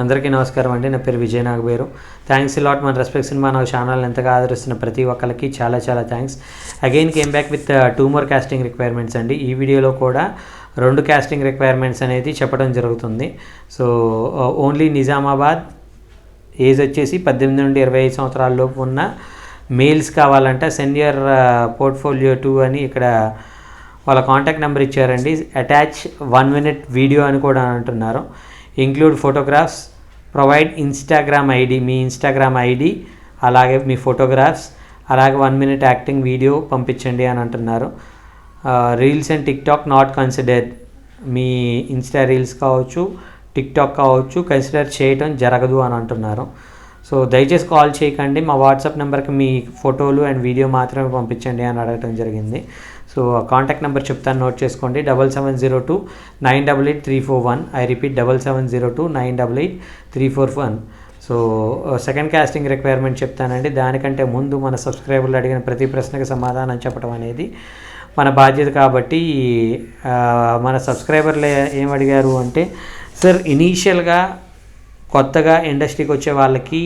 అందరికీ నమస్కారం అండి. నా పేరు విజయ్ నాగబేరు. థ్యాంక్స్ లాట్ మన రెస్పెక్ట్ సినిమా నా ఛానల్ ఎంతగా ఆదరిస్తున్న ప్రతి ఒక్కరికి చాలా thanks. Again came back with 2 more casting requirements అండి. ఈ వీడియోలో కూడా 2 కాస్టింగ్ రిక్వైర్మెంట్స్ అనేది చెప్పడం జరుగుతుంది. సో ఓన్లీ నిజామాబాద్, ఏజ్ వచ్చేసి 18 నుండి 25 సంవత్సరాల లోపు ఉన్న మెయిల్స్ కావాలంటే సెండ్ యువర్ పోర్ట్ఫోలియో 2 అని ఇక్కడ వాళ్ళ కాంటాక్ట్ నెంబర్ ఇచ్చారండి. అటాచ్ 1 minute వీడియో అని కూడా అంటున్నారు. Include photographs, provide Instagram ID, మీ ఇన్స్టాగ్రామ్ ఐడి, అలాగే మీ ఫోటోగ్రాఫ్స్, అలాగే 1 minute యాక్టింగ్ వీడియో పంపించండి అని అంటున్నారు. Reels and TikTok not considered, me Insta reels కావచ్చు, టిక్టాక్ కావచ్చు కన్సిడర్ చేయటం జరగదు అని అంటున్నారు. సో దయచేసి కాల్ చేయకండి, మా వాట్సాప్ నెంబర్కి మీ ఫోటోలు అండ్ వీడియో మాత్రమే పంపించండి అని అడగటం జరిగింది. సో కాంటాక్ట్ నెంబర్ చెప్తాను, నోట్ చేసుకోండి. 7702-988-341. I repeat 7702-988-341. So second casting requirement చెప్తానండి. దానికంటే ముందు మన సబ్స్క్రైబర్లు అడిగిన ప్రతి ప్రశ్నకి సమాధానం చెప్పడం అనేది మన బాధ్యత. కాబట్టి మన సబ్స్క్రైబర్లు ఏం అడిగారు అంటే, సార్ ఇనీషియల్గా కొత్తగా ఇండస్ట్రీకి వచ్చే వాళ్ళకి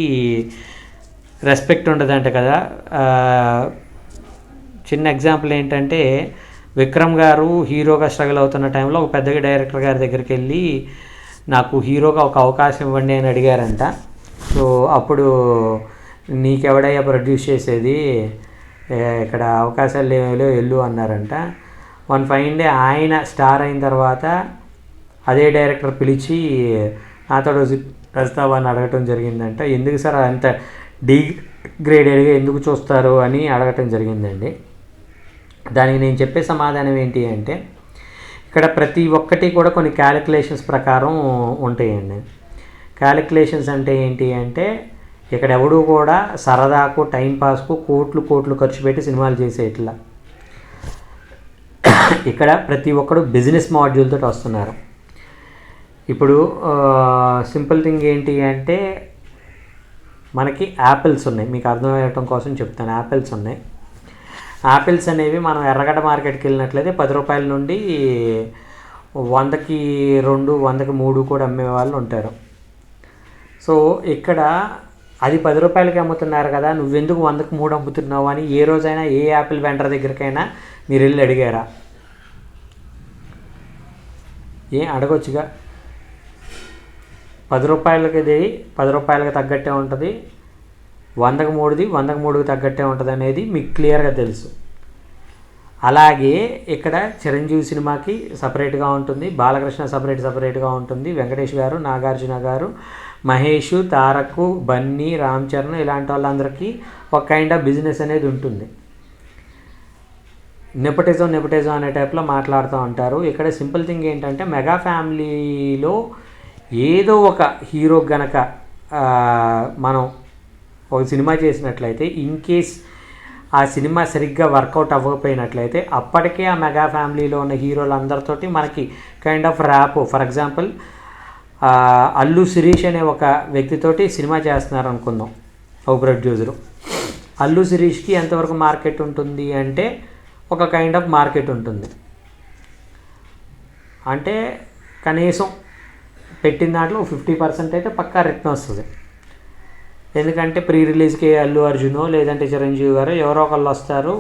రెస్పెక్ట్ ఉండదంట కదా. చిన్న ఎగ్జాంపుల్ ఏంటంటే, విక్రమ్ గారు హీరోగా స్ట్రగుల్ అవుతున్న టైంలో ఒక పెద్ద డైరెక్టర్ గారి దగ్గరికి వెళ్ళి నాకు హీరోగా ఒక అవకాశం ఇవ్వండి అని అడిగారంట. సో అప్పుడు నీకెవడయ్యా ప్రొడ్యూస్ చేసేది, ఇక్కడ అవకాశాలు లేవు వెళ్ళు అన్నారంట. వన్ ఫైన్ డే ఆయన స్టార్ అయిన తర్వాత అదే డైరెక్టర్ పిలిచి నాతో వస్తావా అని అడగటం జరిగిందంట. ఎందుకు సార్ అంత డిగ్రేడెడ్గా ఎందుకు చూస్తారు అని అడగటం జరిగిందండి. దానికి నేను చెప్పే సమాధానం ఏంటి అంటే, ఇక్కడ ప్రతి ఒక్కటి కూడా కొన్ని క్యాలిక్యులేషన్స్ ప్రకారం ఉంటాయండి. క్యాలిక్యులేషన్స్ అంటే ఏంటి అంటే, ఇక్కడ ఎవడూ కూడా సరదాకు టైంపాస్కు కోట్లు ఖర్చు పెట్టి సినిమాలు చేసేట్లా. ఇక్కడ ప్రతి ఒక్కడు బిజినెస్ మాడ్యూల్ తోటి వస్తున్నారు. ఇప్పుడు సింపుల్ థింగ్ ఏంటి అంటే, మనకి యాపిల్స్ ఉన్నాయి, మీకు అర్థమయ్యటం కోసం చెప్తాను. యాపిల్స్ ఉన్నాయి. యాపిల్స్ అనేవి మనం ఎర్రగడ్డ మార్కెట్కి వెళ్ళినట్లయితే 10 రూపాయల నుండి 100కి 2, 100కి 3 కూడా అమ్మే వాళ్ళు ఉంటారు. సో ఇక్కడ అది 10 రూపాయలకి అమ్ముతున్నారు కదా, నువ్వెందుకు 100కి 3 అమ్ముతున్నావు అని ఏ రోజైనా ఏ యాపిల్ వెండర్ దగ్గరికైనా మీరు వెళ్ళి అడిగారా? అడగొచ్చుగా. 10 రూపాయలకి 10 రూపాయలకి తగ్గట్టే ఉంటుంది, 100కి 3ది 100కి 3కి తగ్గట్టే ఉంటుంది అనేది మీకు క్లియర్గా తెలుసు. అలాగే ఇక్కడ చిరంజీవి సినిమాకి సపరేట్గా ఉంటుంది, బాలకృష్ణ సపరేట్గా ఉంటుంది, వెంకటేష్ గారు, నాగార్జున గారు, మహేష్, తారక్, బన్నీ, రామ్ చరణ్ ఇలాంటి వాళ్ళందరికీ ఒక కైండ్ ఆఫ్ బిజినెస్ అనేది ఉంటుంది. నెపోటిజం అనే టైప్లో మాట్లాడుతూ ఉంటారు. ఇక్కడ సింపుల్ థింగ్ ఏంటంటే, మెగా ఫ్యామిలీలో ఏదో ఒక హీరో గనక మనం ఒక సినిమా చేసినట్లయితే, ఇన్ కేస్ ఆ సినిమా సరిగ్గా వర్కౌట్ అవ్వకపోయినట్లయితే, అప్పటికే ఆ మెగా ఫ్యామిలీలో ఉన్న హీరోలందరితోటి మనకి kind of rap. For example Allu Sirish అనే ఒక వ్యక్తితోటి సినిమా చేస్తున్నారు అనుకుందాం, ఒక ప్రొడ్యూసరు. అల్లు శిరీష్కి ఎంతవరకు మార్కెట్ ఉంటుంది అంటే, ఒక కైండ్ ఆఫ్ మార్కెట్ ఉంటుంది. అంటే కనీసం పెట్టిన దాంట్లో 50% అయితే పక్కా రిటర్న్ వస్తుంది. ఎందుకంటే ప్రీ రిలీజ్కి అల్లు అర్జునో లేదంటే చిరంజీవి గారు ఎవరో ఒకళ్ళు వస్తారు.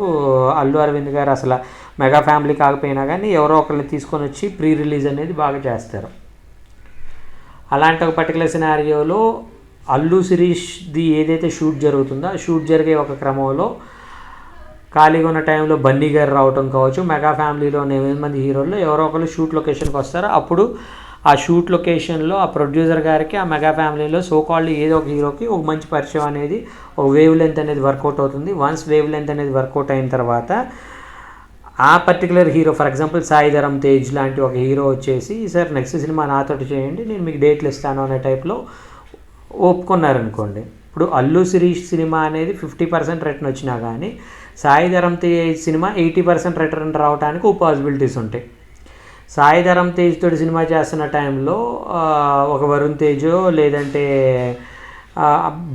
అల్లు అరవింద్ గారు అసలు మెగా ఫ్యామిలీ కాకపోయినా కానీ ఎవరో ఒకరిని తీసుకొని వచ్చి ప్రీ రిలీజ్ అనేది బాగా చేస్తారు. అలాంటి ఒక పర్టికులర్ సినారియోలో అల్లు శిరీష్ది ఏదైతే షూట్ జరుగుతుందో, ఆ షూట్ జరిగే ఒక క్రమంలో ఖాళీగా ఉన్న టైంలో బన్నీ గారు రావటం కావచ్చు, మెగా ఫ్యామిలీలో 8 మంది హీరోల్లో ఎవరో ఒకరు షూట్ లొకేషన్కి వస్తారు. అప్పుడు ఆ షూట్ లొకేషన్లో ఆ ప్రొడ్యూసర్ గారికి ఆ మెగా ఫ్యామిలీలో సోకాల్డ్ ఏదో ఒక హీరోకి ఒక మంచి పరిచయం అనేది, ఒక వేవ్ లెంత్ అనేది వర్కౌట్ అవుతుంది. వన్స్ వేవ్ లెంత్ అనేది వర్కౌట్ అయిన తర్వాత ఆ particular hero, for example Sai Dharam Tej లాంటి ఒక హీరో వచ్చేసి, సార్ నెక్స్ట్ సినిమా నాతోటి చేయండి, నేను మీకు డేట్లు ఇస్తాను అనే టైప్లో ఒప్పుకున్నారనుకోండి. ఇప్పుడు అల్లు శిరీష్ సినిమా అనేది 50% రిటర్న్ వచ్చినా కానీ, సాయి ధరమ్ తేజ్ సినిమా 80% రిటర్న్ రావడానికి పాసిబిలిటీస్ ఉంటాయి. సాయి ధరమ్ తేజ్ తోటి సినిమా చేస్తున్న టైంలో ఒక వరుణ్ తేజో లేదంటే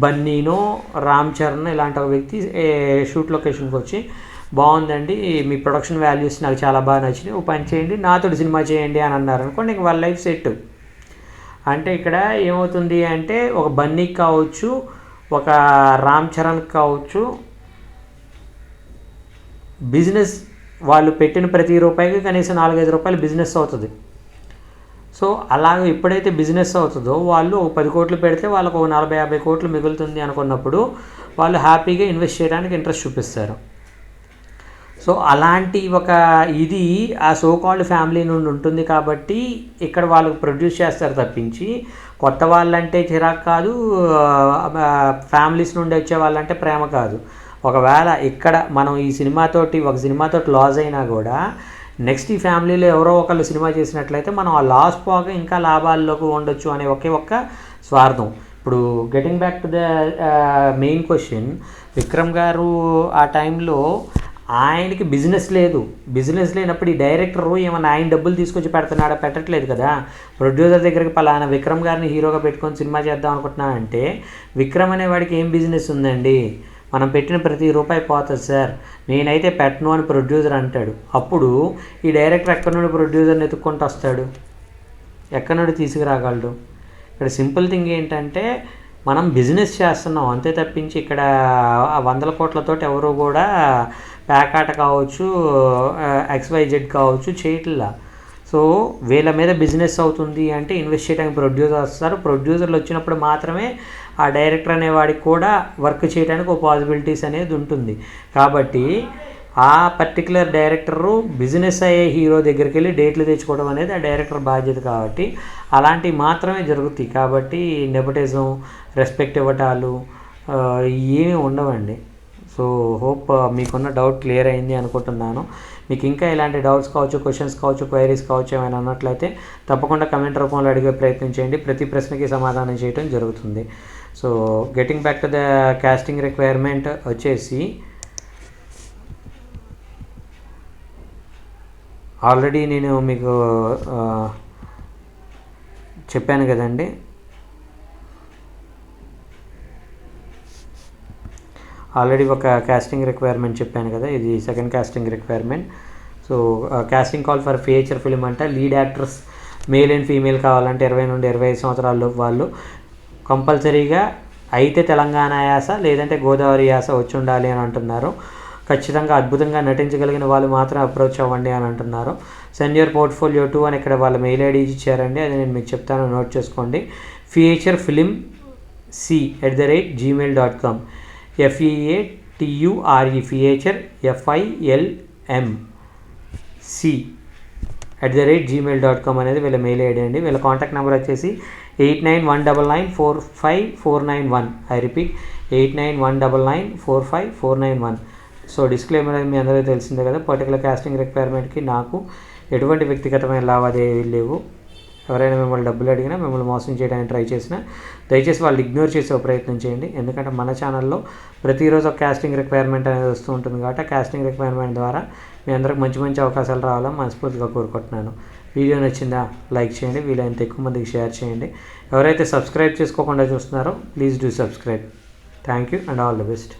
బన్నీనో, రామ్ చరణ్ ఇలాంటి ఒక వ్యక్తి షూట్ లొకేషన్కి వచ్చి, బాగుందండి మీ ప్రొడక్షన్ వాల్యూస్ నాకు చాలా బాగా నచ్చినాయి, ఓ పని చేయండి నాతోటి సినిమా చేయండి అని అన్నారు అనుకోండి, ఇంక వాళ్ళ లైఫ్ సెట్. అంటే ఇక్కడ ఏమవుతుంది అంటే ఒక బన్నీకి కావచ్చు, ఒక రామ్ చరణ్కి కావచ్చు, బిజినెస్ వాళ్ళు పెట్టిన ప్రతి రూపాయికి కనీసం 4-5 రూపాయలు బిజినెస్ అవుతుంది. సో అలాగ ఎప్పుడైతే బిజినెస్ అవుతుందో వాళ్ళు 10 కోట్లు పెడితే వాళ్ళకు 40-50 కోట్లు మిగులుతుంది అనుకున్నప్పుడు వాళ్ళు హ్యాపీగా ఇన్వెస్ట్ చేయడానికి ఇంట్రెస్ట్ చూపిస్తారు. సో అలాంటి ఒక ఇది ఆ సోకాల్డ్ ఫ్యామిలీ నుండి ఉంటుంది కాబట్టి ఇక్కడ వాళ్ళకు ప్రొడ్యూస్ చేస్తారు తప్పించి కొత్త వాళ్ళంటే చిరాకు కాదు, ఫ్యామిలీస్ నుండి వచ్చే వాళ్ళంటే ప్రేమ కాదు. ఒకవేళ ఇక్కడ మనం ఈ ఒక సినిమాతో లాస్ అయినా కూడా నెక్స్ట్ ఈ ఫ్యామిలీలో ఎవరో ఒకళ్ళు సినిమా చేసినట్లయితే మనం ఆ లాస్ పోగా ఇంకా లాభాల్లోకి ఉండొచ్చు అనే ఒక్క స్వార్థం. ఇప్పుడు getting back to the main question, Vikram గారు ఆ టైంలో ఆయనకి బిజినెస్ లేనప్పుడు ఈ డైరెక్టరు ఏమన్నా ఆయన డబ్బులు తీసుకొచ్చి పెట్టట్లేదు కదా. ప్రొడ్యూసర్ దగ్గరికి పలానా విక్రమ్ గారిని హీరోగా పెట్టుకొని సినిమా చేద్దాం అనుకుంటున్నానంటే విక్రమ్ అనేవాడికి ఏం బిజినెస్ ఉందండి, మనం పెట్టిన ప్రతి రూపాయి పోతుంది సార్, నేనైతే పెట్టను అని ప్రొడ్యూసర్ అంటాడు. అప్పుడు ఈ డైరెక్టర్ ఎక్కడి నుండి ప్రొడ్యూసర్ని ఎత్తుక్కుంటూ వస్తాడు, ఎక్కడి నుండి తీసుకురాగలడు? ఇక్కడ సింపుల్ థింగ్ ఏంటంటే మనం బిజినెస్ చేస్తున్నాం అంతే తప్పించి ఇక్కడ 100 కోట్లతోటి ఎవరు కూడా ప్యాకాట కావచ్చు, XYZ కావచ్చు చేయట్లా. సో వీళ్ళ మీద బిజినెస్ అవుతుంది అంటే ఇన్వెస్ట్ చేయడానికి ప్రొడ్యూసర్ వస్తారు. ప్రొడ్యూసర్లు వచ్చినప్పుడు మాత్రమే ఆ డైరెక్టర్ అనేవాడికి కూడా వర్క్ చేయడానికి ఒక పాసిబిలిటీస్ అనేది ఉంటుంది. కాబట్టి ఆ పర్టికులర్ డైరెక్టరు బిజినెస్ అయ్యే హీరో దగ్గరికి వెళ్ళి డేట్లు తెచ్చుకోవడం అనేది ఆ డైరెక్టర్ బాధ్యత. కాబట్టి అలాంటివి మాత్రమే జరుగుతాయి. కాబట్టి నెపోటిజం, రెస్పెక్ట్ ఇవ్వటాలు ఏమీ ఉండవండి. సో హోప్ మీకున్న డౌట్ క్లియర్ అయింది అనుకుంటున్నాను. మీకు ఇంకా ఇలాంటి డౌట్స్ కావచ్చు, క్వశ్చన్స్ కావచ్చు, క్వైరీస్ కావచ్చు ఏమైనా ఉన్నట్లయితే తప్పకుండా కమెంట్ రూపంలో అడిగే ప్రయత్నం చేయండి. ప్రతి ప్రశ్నకి సమాధానం చేయడం జరుగుతుంది. So getting back to the casting requirement వచ్చేసి ఆల్రెడీ నేను మీకు చెప్పాను కదండి. ఆల్రెడీ ఒక కాస్టింగ్ రిక్వైర్మెంట్ చెప్పాను కదా, ఇది second casting requirement. So casting call for feature film అంటే lead actors male and female కావాలంటే 20 నుండి 25 సంవత్సరాల్లో వాళ్ళు కంపల్సరీగా అయితే తెలంగాణ యాస లేదంటే గోదావరి యాస వచ్చి ఉండాలి అని అంటున్నారు. ఖచ్చితంగా అద్భుతంగా నటించగలిగిన వాళ్ళు మాత్రం అప్రోచ్ అవ్వండి అని అంటున్నారు. సెండ్ యువర్ పోర్ట్ఫోలియో 2 అని ఇక్కడ వాళ్ళ మెయిల్ ఐడి ఇచ్చారండి, అది నేను మీకు చెప్తాను, నోట్ చేసుకోండి. featurefilmc@gmail.com FEATURE FILMC@gmail.com అనేది వీళ్ళ మెయిల్ ఐడి అండి. వీళ్ళ కాంటాక్ట్ నెంబర్ వచ్చేసి 8919945491. I repeat 8919945491. సో డిస్క్లైమర్ అనేది మీ అందరికీ తెలిసిందే కదా. పర్టికులర్ కాస్టింగ్ రిక్వైర్మెంట్కి నాకు ఎటువంటి వ్యక్తిగతమైన లావాదేవీలు లేవు. ఎవరైనా మిమ్మల్ని డబ్బులు అడిగినా, మిమ్మల్ని మోసం చేయడానికి ట్రై చేసినా దయచేసి వాళ్ళు ఇగ్నోర్ చేసే ప్రయత్నం చేయండి. ఎందుకంటే మన ఛానల్లో ప్రతిరోజు ఒక కాస్టింగ్ రిక్వైర్మెంట్ అనేది వస్తూ ఉంటుంది కాబట్టి కాస్టింగ్ రిక్వైర్మెంట్ ద్వారా మీ అందరికి మంచి మంచి అవకాశాలు రావాలని మనస్ఫూర్తిగా కోరుకుంటున్నాను. వీడియో నచ్చిందా లైక్ చేయండి, వీలైనంత ఎక్కువ మందికి షేర్ చేయండి. ఎవరైతే సబ్స్క్రైబ్ చేసుకోకుండా చూస్తున్నారో please do subscribe. Thank you and all the best.